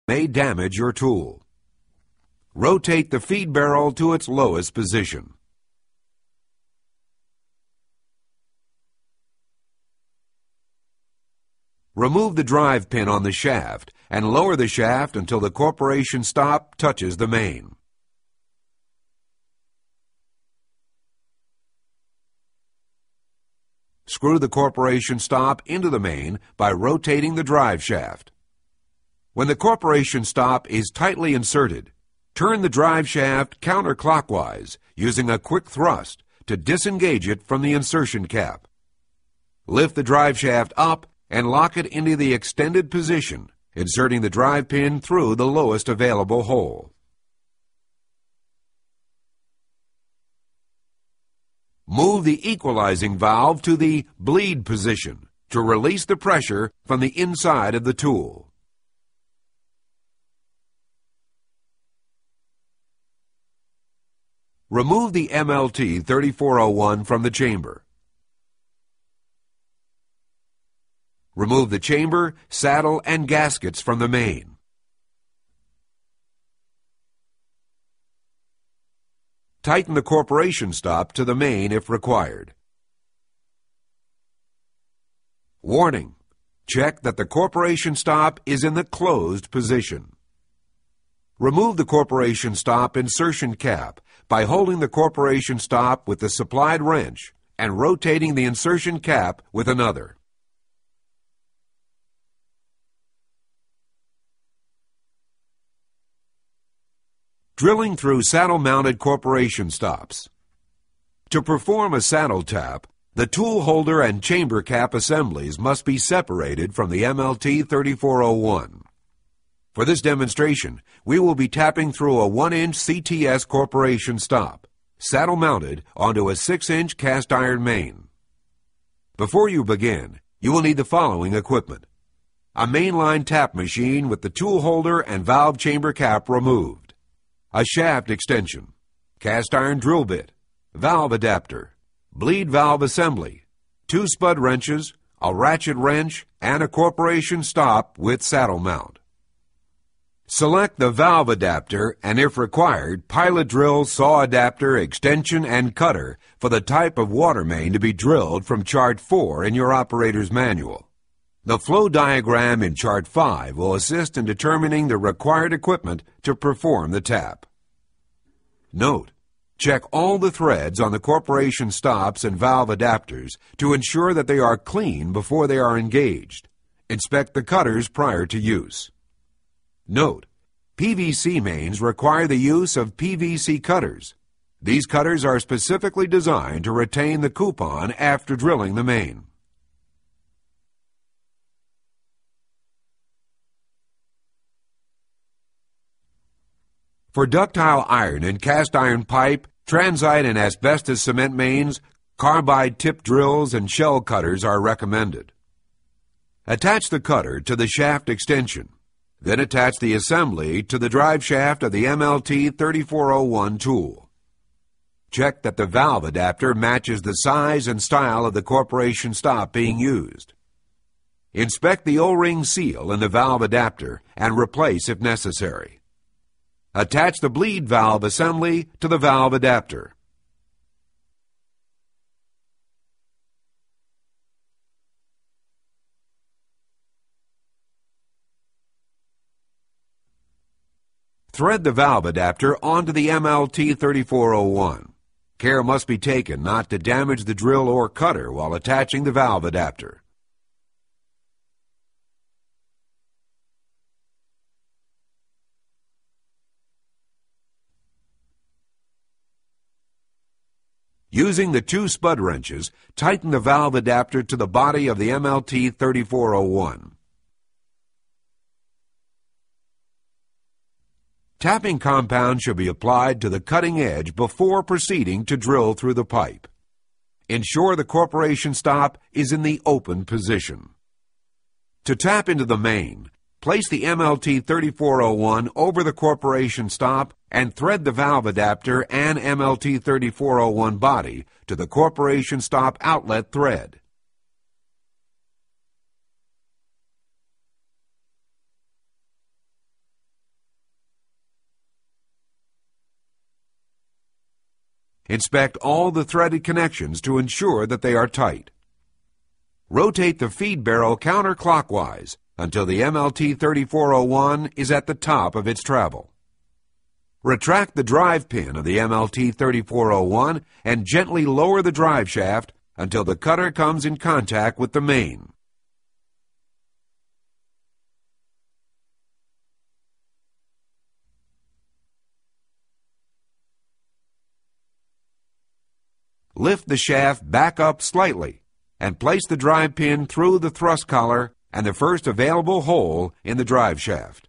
may damage your tool. Rotate the feed barrel to its lowest position. Remove the drive pin on the shaft and lower the shaft until the corporation stop touches the main. Screw the corporation stop into the main by rotating the drive shaft. When the corporation stop is tightly inserted, turn the drive shaft counterclockwise using a quick thrust to disengage it from the insertion cap. Lift the drive shaft up and lock it into the extended position, inserting the drive pin through the lowest available hole. Move the equalizing valve to the bleed position to release the pressure from the inside of the tool. Remove the MLT 3401 from the chamber. Remove the chamber, saddle, and gaskets from the main. Tighten the corporation stop to the main if required. Warning: check that the corporation stop is in the closed position. Remove the corporation stop insertion cap by holding the corporation stop with the supplied wrench and rotating the insertion cap with another. Drilling through saddle-mounted corporation stops. To perform a saddle tap, the tool holder and chamber cap assemblies must be separated from the MLT 3401. For this demonstration, we will be tapping through a 1-inch CTS corporation stop, saddle-mounted onto a 6-inch cast iron main. Before you begin, you will need the following equipment: a mainline tap machine with the tool holder and valve chamber cap removed, a shaft extension, cast iron drill bit, valve adapter, bleed valve assembly, 2 spud wrenches, a ratchet wrench, and a corporation stop with saddle mount. Select the valve adapter and, if required, pilot drill, saw adapter, extension, and cutter for the type of water main to be drilled from Chart 4 in your operator's manual. The flow diagram in Chart 5 will assist in determining the required equipment to perform the tap. Note: check all the threads on the corporation stops and valve adapters to ensure that they are clean before they are engaged. Inspect the cutters prior to use. Note: PVC mains require the use of PVC cutters. These cutters are specifically designed to retain the coupon after drilling the main. For ductile iron and cast iron pipe, transite and asbestos cement mains, carbide tip drills and shell cutters are recommended. Attach the cutter to the shaft extension. Then attach the assembly to the drive shaft of the MLT 3401 tool. Check that the valve adapter matches the size and style of the corporation stop being used. Inspect the O-ring seal in the valve adapter and replace if necessary. Attach the bleed valve assembly to the valve adapter. Thread the valve adapter onto the MLT 3401. Care must be taken not to damage the drill or cutter while attaching the valve adapter. Using the 2 spud wrenches, tighten the valve adapter to the body of the MLT 3401. Tapping compound should be applied to the cutting edge before proceeding to drill through the pipe. Ensure the corporation stop is in the open position. To tap into the main, place the MLT 3401 over the corporation stop and thread the valve adapter and MLT 3401 body to the corporation stop outlet thread. Inspect all the threaded connections to ensure that they are tight. Rotate the feed barrel counterclockwise until the MLT3401 is at the top of its travel. Retract the drive pin of the MLT3401 and gently lower the drive shaft until the cutter comes in contact with the main. Lift the shaft back up slightly and place the drive pin through the thrust collar and the first available hole in the drive shaft.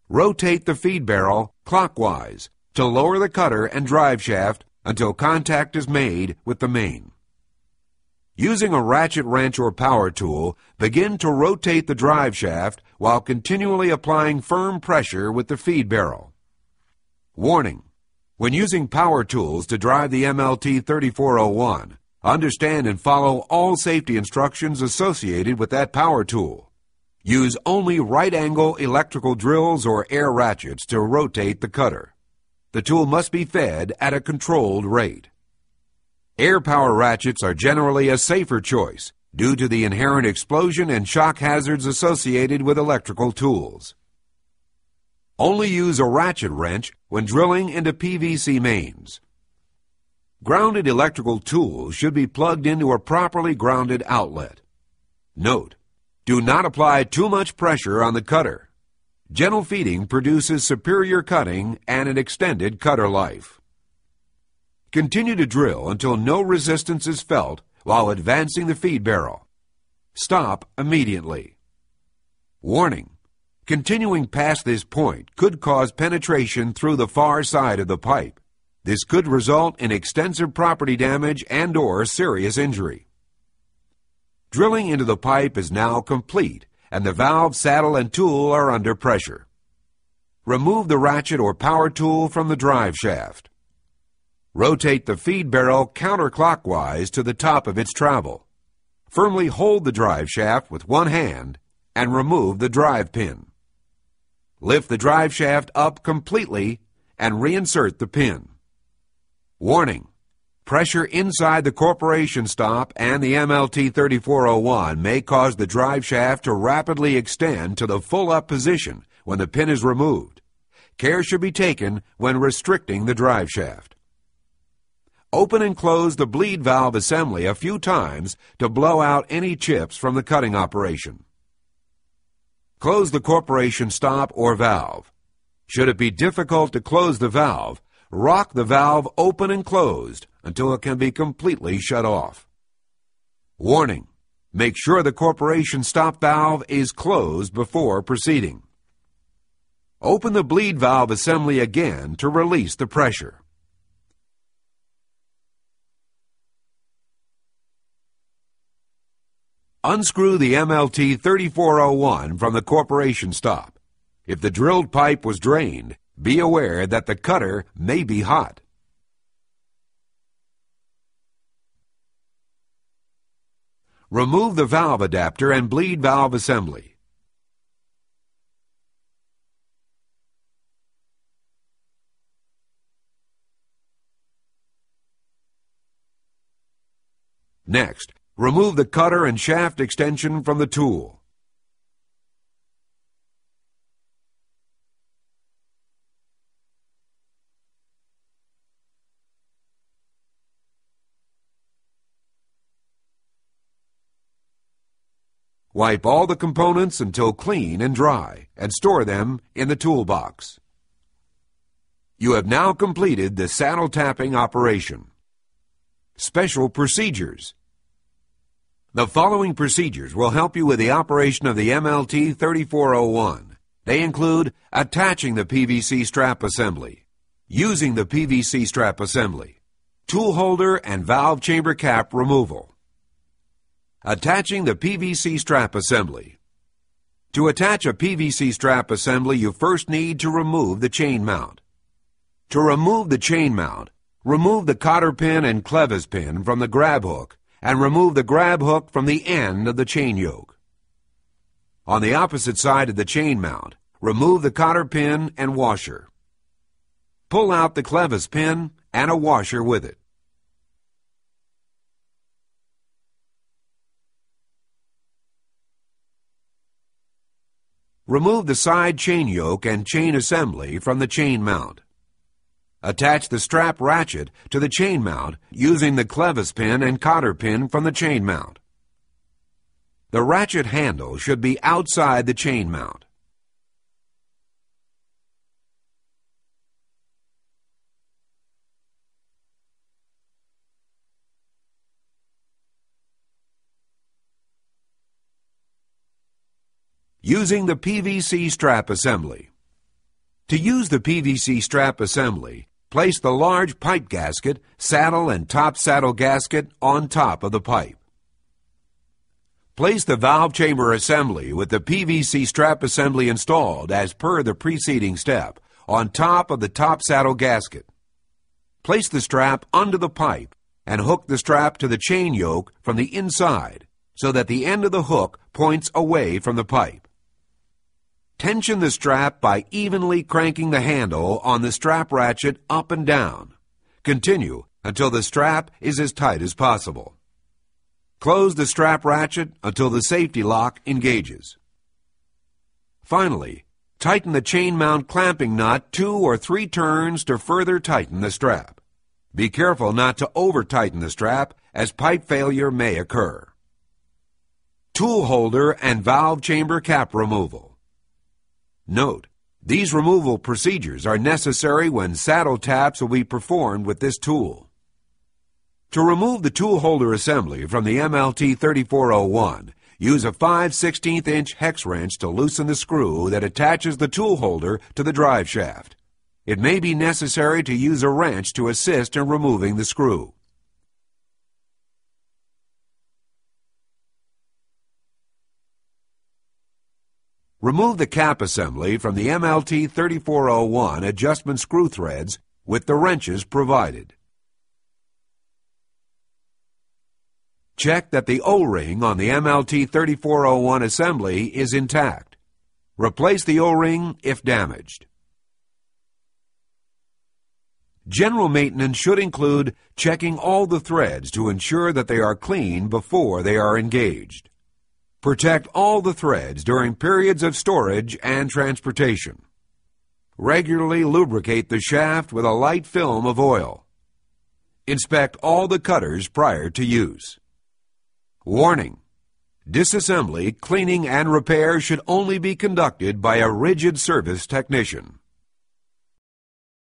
Rotate the feed barrel clockwise to lower the cutter and drive shaft until contact is made with the main. Using a ratchet wrench or power tool, begin to rotate the drive shaft while continually applying firm pressure with the feed barrel. Warning: when using power tools to drive the MLT3401, understand and follow all safety instructions associated with that power tool. Use only right-angle electrical drills or air ratchets to rotate the cutter. The tool must be fed at a controlled rate. Air power ratchets are generally a safer choice due to the inherent explosion and shock hazards associated with electrical tools. Only use a ratchet wrench when drilling into PVC mains. Grounded electrical tools should be plugged into a properly grounded outlet. Note: do not apply too much pressure on the cutter. Gentle feeding produces superior cutting and an extended cutter life. Continue to drill until no resistance is felt while advancing the feed barrel. Stop immediately. Warning: continuing past this point could cause penetration through the far side of the pipe. This could result in extensive property damage and/or serious injury. Drilling into the pipe is now complete, and the valve, saddle, and tool are under pressure. Remove the ratchet or power tool from the drive shaft. Rotate the feed barrel counterclockwise to the top of its travel. Firmly hold the drive shaft with one hand and remove the drive pin. Lift the drive shaft up completely and reinsert the pin. Warning: pressure inside the corporation stop and the MLT3401 may cause the drive shaft to rapidly extend to the full-up position when the pin is removed. Care should be taken when restricting the drive shaft. Open and close the bleed valve assembly a few times to blow out any chips from the cutting operation. Close the corporation stop or valve. Should it be difficult to close the valve, rock the valve open and closed until it can be completely shut off. Warning: make sure the corporation stop valve is closed before proceeding. Open the bleed valve assembly again to release the pressure. Unscrew the MLT3401 from the corporation stop. If the drilled pipe was drained, be aware that the cutter may be hot. Remove the valve adapter and bleed valve assembly. Next, remove the cutter and shaft extension from the tool. Wipe all the components until clean and dry, and store them in the toolbox. You have now completed the saddle tapping operation. Special procedures. The following procedures will help you with the operation of the MLT3401. They include attaching the PVC strap assembly, using the PVC strap assembly, tool holder and valve chamber cap removal. Attaching the PVC strap assembly. To attach a PVC strap assembly, you first need to remove the chain mount. To remove the chain mount, remove the cotter pin and clevis pin from the grab hook and remove the grab hook from the end of the chain yoke. On the opposite side of the chain mount, remove the cotter pin and washer. Pull out the clevis pin and a washer with it. Remove the side chain yoke and chain assembly from the chain mount. Attach the strap ratchet to the chain mount using the clevis pin and cotter pin from the chain mount. The ratchet handle should be outside the chain mount. Using the PVC strap assembly. To use the PVC strap assembly, place the large pipe gasket, saddle and top saddle gasket on top of the pipe. Place the valve chamber assembly with the PVC strap assembly installed as per the preceding step on top of the top saddle gasket. Place the strap under the pipe and hook the strap to the chain yoke from the inside so that the end of the hook points away from the pipe. Tension the strap by evenly cranking the handle on the strap ratchet up and down. Continue until the strap is as tight as possible. Close the strap ratchet until the safety lock engages. Finally, tighten the chain mount clamping nut 2 or 3 turns to further tighten the strap. Be careful not to over-tighten the strap, as pipe failure may occur. Tool holder and valve chamber cap removal. Note, these removal procedures are necessary when saddle taps will be performed with this tool. To remove the tool holder assembly from the MLT 3401, use a 5/16" hex wrench to loosen the screw that attaches the tool holder to the drive shaft. It may be necessary to use a wrench to assist in removing the screw. Remove the cap assembly from the MLT 3401 adjustment screw threads with the wrenches provided. Check that the O-ring on the MLT 3401 assembly is intact. Replace the O-ring if damaged. General maintenance should include checking all the threads to ensure that they are clean before they are engaged. Protect all the threads during periods of storage and transportation. Regularly lubricate the shaft with a light film of oil. Inspect all the cutters prior to use. Warning: disassembly, cleaning, and repair should only be conducted by a RIDGID service technician.